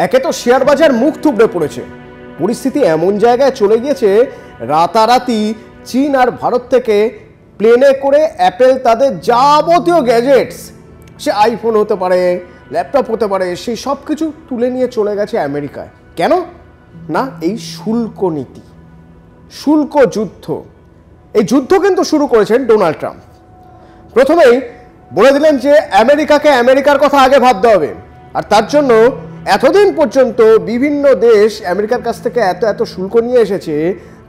একে তো শেয়ার বাজার মুখ থুবড়ে পড়েছে, পরিস্থিতি এমন জায়গায় চলে গিয়েছে রাতারাতি চীন আর ভারত থেকে প্লেনে করে অ্যাপেল তাদের যাবতীয় গ্যাজেটস, সে আইফোন হতে পারে, ল্যাপটপ হতে পারে, সেই সব কিছু তুলে নিয়ে চলে গেছে আমেরিকায়। কেন না, এই শুল্ক নীতি, শুল্ক যুদ্ধ। এই যুদ্ধ কিন্তু শুরু করেছেন ডোনাল্ড ট্রাম্প। প্রথমেই বলে দিলেন যে আমেরিকাকে আমেরিকার কথা আগে ভাবতে হবে, আর তার জন্য এতদিন পর্যন্ত বিভিন্ন দেশ আমেরিকার কাছ থেকে এত শুল্ক নিয়ে এসেছে,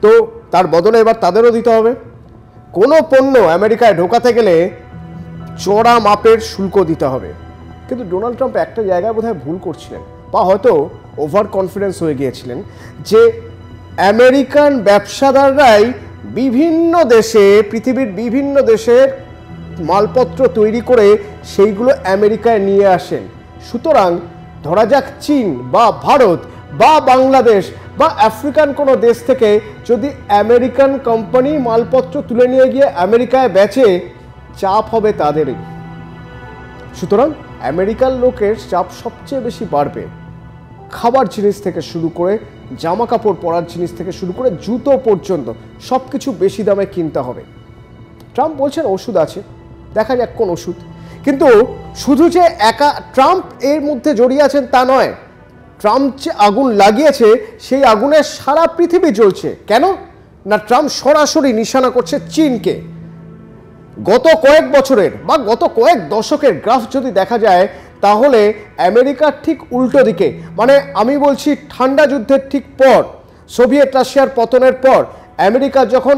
তো তার বদলে এবার তাদেরও দিতে হবে। কোনো পণ্য আমেরিকায় ঢোকাতে গেলে চড়া মাপের শুল্ক দিতে হবে। কিন্তু ডোনাল্ড ট্রাম্প একটা জায়গায় বোধহয় ভুল করছিলেন, বা হয়তো ওভার কনফিডেন্স হয়ে গিয়েছিলেন, যে আমেরিকান ব্যবসাদাররাই বিভিন্ন দেশে, পৃথিবীর বিভিন্ন দেশের মালপত্র তৈরি করে সেইগুলো আমেরিকায় নিয়ে আসেন। সুতরাং ধরা যাক চীন বা ভারত বা বাংলাদেশ বা আফ্রিকান কোনো দেশ থেকে যদি আমেরিকান কোম্পানি মালপত্র তুলে নিয়ে গিয়ে আমেরিকায় বেচে, চাপ হবে তাদেরই। সুতরাং আমেরিকান লোকের চাপ সবচেয়ে বেশি বাড়বে। খাবার জিনিস থেকে শুরু করে, জামা কাপড় পরার জিনিস থেকে শুরু করে, জুতো পর্যন্ত সব কিছু বেশি দামে কিনতে হবে। ট্রাম্প বলছেন ওষুধ আছে, দেখা যাক কোন ওষুধ। কিন্তু শুধু যে একা ট্রাম্প এর মধ্যে জড়িয়ে আছেন তা নয়, ট্রাম্প যে আগুন লাগিয়েছে সেই আগুনে সারা পৃথিবী জ্বলছে। কেন না, ট্রাম্প সরাসরি নিশানা করছে চীনকে। গত কয়েক বছরের বা গত কয়েক দশকের গ্রাফ যদি দেখা যায়, তাহলে আমেরিকার ঠিক উল্টো দিকে, মানে আমি বলছি ঠান্ডা যুদ্ধের ঠিক পর, সোভিয়েত রাশিয়ার পতনের পর আমেরিকা যখন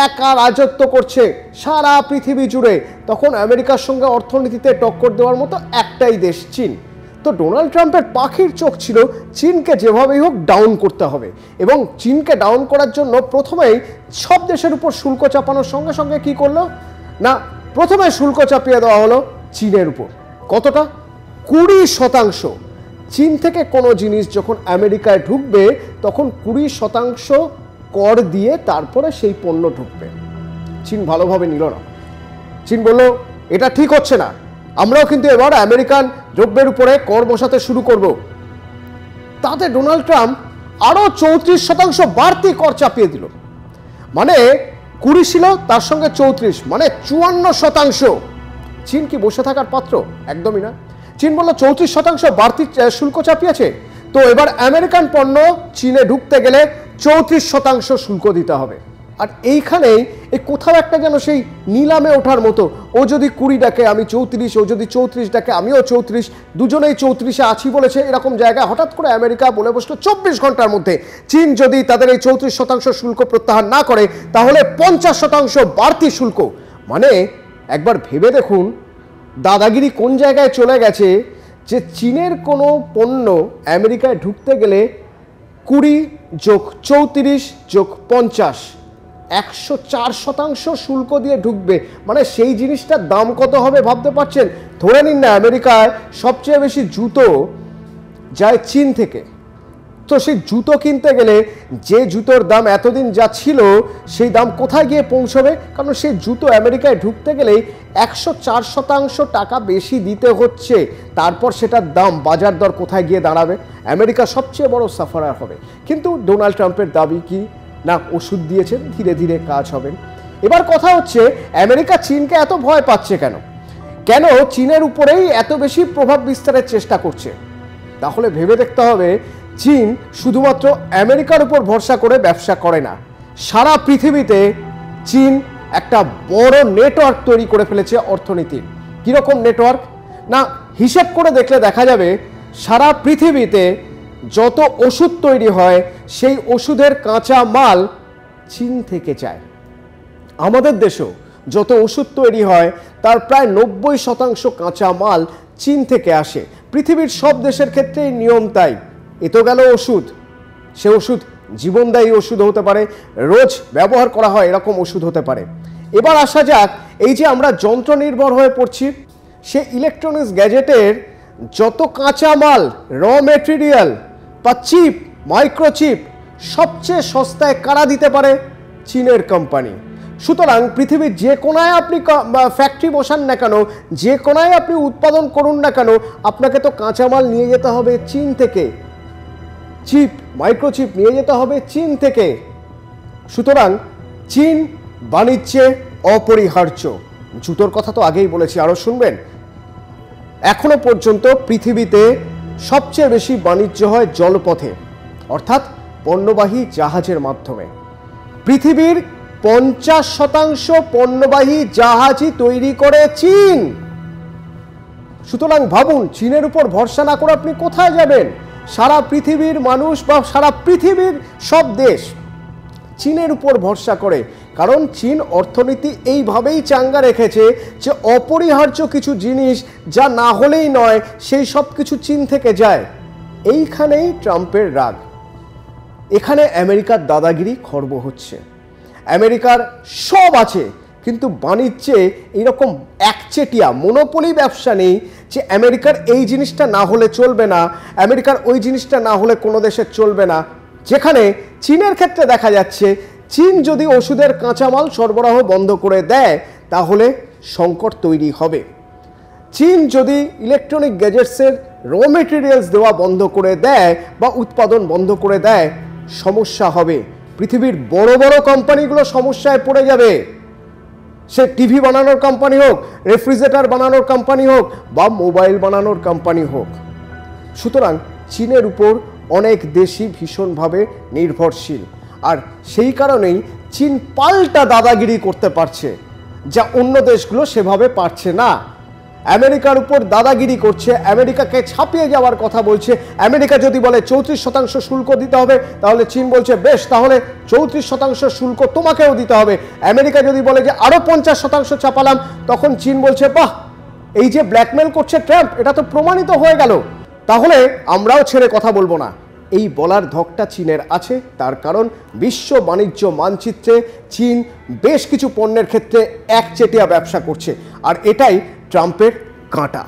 একা রাজত্ব করছে সারা পৃথিবী জুড়ে, তখন আমেরিকার সঙ্গে অর্থনীতিতে টক্কর দেওয়ার মতো একটাই দেশ, চীন। তো ডোনাল্ড ট্রাম্পের পাখির চোখ ছিল চীনকে যেভাবেই হোক ডাউন করতে হবে, এবং চীনকে ডাউন করার জন্য প্রথমেই সব দেশের উপর শুল্ক চাপানোর সঙ্গে সঙ্গে কি করলো না, প্রথমে শুল্ক চাপিয়ে দেওয়া হলো চীনের উপর। কতটা? 20%। চীন থেকে কোনো জিনিস যখন আমেরিকায় ঢুকবে তখন 20% কর দিয়ে তারপরে সেই পণ্য ঢুকবে। চীন ভালোভাবে নিল না। চীন বলল এটা ঠিক হচ্ছে না, আমরাও কিন্তু এবার আমেরিকান দ্রব্যের উপরে কর বসাতে শুরু করব। তাতে ডোনাল্ড ট্রাম্প আরো 34% বাড়তি কর চাপিয়ে দিল। মানে 20 ছিল, তার সঙ্গে 34, মানে 54%। চীন কি বসে থাকার পাত্র? একদমই না। চীন বলল 34% বাড়তি শুল্ক চাপিয়েছে, তো এবার আমেরিকান পণ্য চীনে ঢুকতে গেলে 34% শুল্ক দিতে হবে। আর এইখানেই এই কোথাও একটা যেন সেই নিলামে ওঠার মতো, ও যদি 20 ডাকে আমি 34, ও যদি 34 ডাকে আমিও 34, দুজনেই 34-এ আছি বলেছে, এরকম জায়গায় হঠাৎ করে আমেরিকা বলে বসলো 24 ঘন্টার মধ্যে চীন যদি তাদের এই 34% শুল্ক প্রত্যাহার না করে তাহলে 50% বাড়তি শুল্ক। মানে একবার ভেবে দেখুন দাদাগিরি কোন জায়গায় চলে গেছে, যে চীনের কোনো পণ্য আমেরিকায় ঢুকতে গেলে 20 যোগ 34 যোগ 50, 104% শুল্ক দিয়ে ঢুকবে। মানে সেই জিনিসটার দাম কত হবে ভাবতে পারছেন? ধরে নিন না আমেরিকায় সবচেয়ে বেশি জুতো যায় চীন থেকে, তো সেই জুতো কিনতে গেলে যে জুতোর দাম এতদিন যা ছিল সেই দাম কোথায় গিয়ে পৌঁছবে? কারণ সেই জুতো আমেরিকায় ঢুকতে গেলেই 104% টাকা বেশি দিতে হচ্ছে। তারপর সেটার দাম, বাজার দর কোথায় গিয়ে দাঁড়াবে? আমেরিকা সবচেয়ে বড় সাফারার হবে। কিন্তু ডোনাল্ড ট্রাম্পের দাবি কি না, ওষুধ দিয়েছেন, ধীরে ধীরে কাজ হবে। এবার কথা হচ্ছে আমেরিকা চীনকে এত ভয় পাচ্ছে কেন? কেন চীনের উপরেই এত বেশি প্রভাব বিস্তারের চেষ্টা করছে? তাহলে ভেবে দেখতে হবে, চীন শুধুমাত্র আমেরিকার উপর ভরসা করে ব্যবসা করে না, সারা পৃথিবীতে চীন একটা বড় নেটওয়ার্ক তৈরি করে ফেলেছে অর্থনীতির। কিরকম নেটওয়ার্ক না, হিসেব করে দেখলে দেখা যাবে সারা পৃথিবীতে যত ওষুধ তৈরি হয় সেই ওষুধের কাঁচা মাল চীন থেকে যায়। আমাদের দেশেও যত ওষুধ তৈরি হয় তার প্রায় 90% কাঁচা মাল চীন থেকে আসে। পৃথিবীর সব দেশের ক্ষেত্রেই নিয়ম তাই। এ তো গেল ওষুধ, সে ওষুধ জীবনদায়ী ওষুধ হতে পারে, রোজ ব্যবহার করা হয় এরকম ওষুধ হতে পারে। এবার আসা যাক, এই যে আমরা যন্ত্র নির্ভর হয়ে পড়ছি, সে ইলেকট্রনিক্স গ্যাজেটের যত কাঁচা মাল, র মেটেরিয়াল বা চিপ, মাইক্রোচিপ সবচেয়ে সস্তায় কারা দিতে পারে? চীনের কোম্পানি। সুতরাং পৃথিবীর যে কোনায় আপনি ফ্যাক্টরি বসান না কেন, যে কোনায় আপনি উৎপাদন করুন না কেন, আপনাকে তো কাঁচামাল নিয়ে যেতে হবে চীন থেকে। চিপ, মাইক্রোচিপ নিয়ে যেতে হবে চীন থেকে। সুতরাং চীন বাণিজ্যে অপরিহার্য। জুতোর কথা তো আগেই বলেছি, আরও শুনবেন। এখনো পর্যন্ত পৃথিবীতে সবচেয়ে বেশি বাণিজ্য হয় জলপথে, অর্থাৎ পণ্যবাহী জাহাজের মাধ্যমে। পৃথিবীর 50% পণ্যবাহী জাহাজই তৈরি করে চীন। সুতরাং ভাবুন, চীনের উপর ভরসা না করে আপনি কোথায় যাবেন? সারা পৃথিবীর মানুষ বা সারা পৃথিবীর সব দেশ চীনের উপর ভরসা করে, কারণ চীন অর্থনীতি এইভাবেই চাঙ্গা রেখেছে যে অপরিহার্য কিছু জিনিস যা না হলেই নয়, সেই সব কিছু চীন থেকে যায়। এইখানেই ট্রাম্পের রাগ। এখানে আমেরিকার দাদাগিরি খর্ব হচ্ছে। আমেরিকার সব আছে, কিন্তু বাণিজ্যে এইরকম একচেটিয়া মনোপলি ব্যবসা নেই যে আমেরিকার এই জিনিসটা না হলে চলবে না, আমেরিকার ওই জিনিসটা না হলে কোনো দেশের চলবে না। যেখানে চীনের ক্ষেত্রে দেখা যাচ্ছে, চীন যদি ওষুধের কাঁচামাল সরবরাহ বন্ধ করে দেয় তাহলে সংকট তৈরি হবে। চীন যদি ইলেকট্রনিক গ্যাজেটসের র মেটেরিয়ালস দেওয়া বন্ধ করে দেয় বা উৎপাদন বন্ধ করে দেয়, সমস্যা হবে। পৃথিবীর বড় বড় কোম্পানিগুলো সমস্যায় পড়ে যাবে। সে টিভি বানানোর কোম্পানি হোক, রেফ্রিজারেটর বানানোর কোম্পানি হোক বা মোবাইল বানানোর কোম্পানি হোক। সুতরাং চীনের উপর অনেক দেশই ভীষণভাবে নির্ভরশীল, আর সেই কারণেই চীন পাল্টা দাদাগিরি করতে পারছে, যা অন্য দেশগুলো সেভাবে পারছে না। আমেরিকার উপর দাদাগিরি করছে, আমেরিকাকে ছাপিয়ে যাওয়ার কথা বলছে। আমেরিকা যদি বলে 34% শুল্ক দিতে হবে, তাহলে চীন বলছে বেশ, তাহলে 34% শুল্ক তোমাকেও দিতে হবে। আমেরিকা যদি বলে যে আরও 50% চাপালাম, তখন চীন বলছে বাহ, এই যে ব্ল্যাকমেল করছে ট্রাম্প, এটা তো প্রমাণিত হয়ে গেল, তাহলে আমরাও ছেড়ে কথা বলবো না। এই বলার ধকটা চীনের আছে, তার কারণ বিশ্ব বাণিজ্য মানচিত্রে চীন বেশ কিছু পণ্যের ক্ষেত্রে একচেটিয়া ব্যবসা করছে, আর এটাই ট্রাম্পের কাঁটা।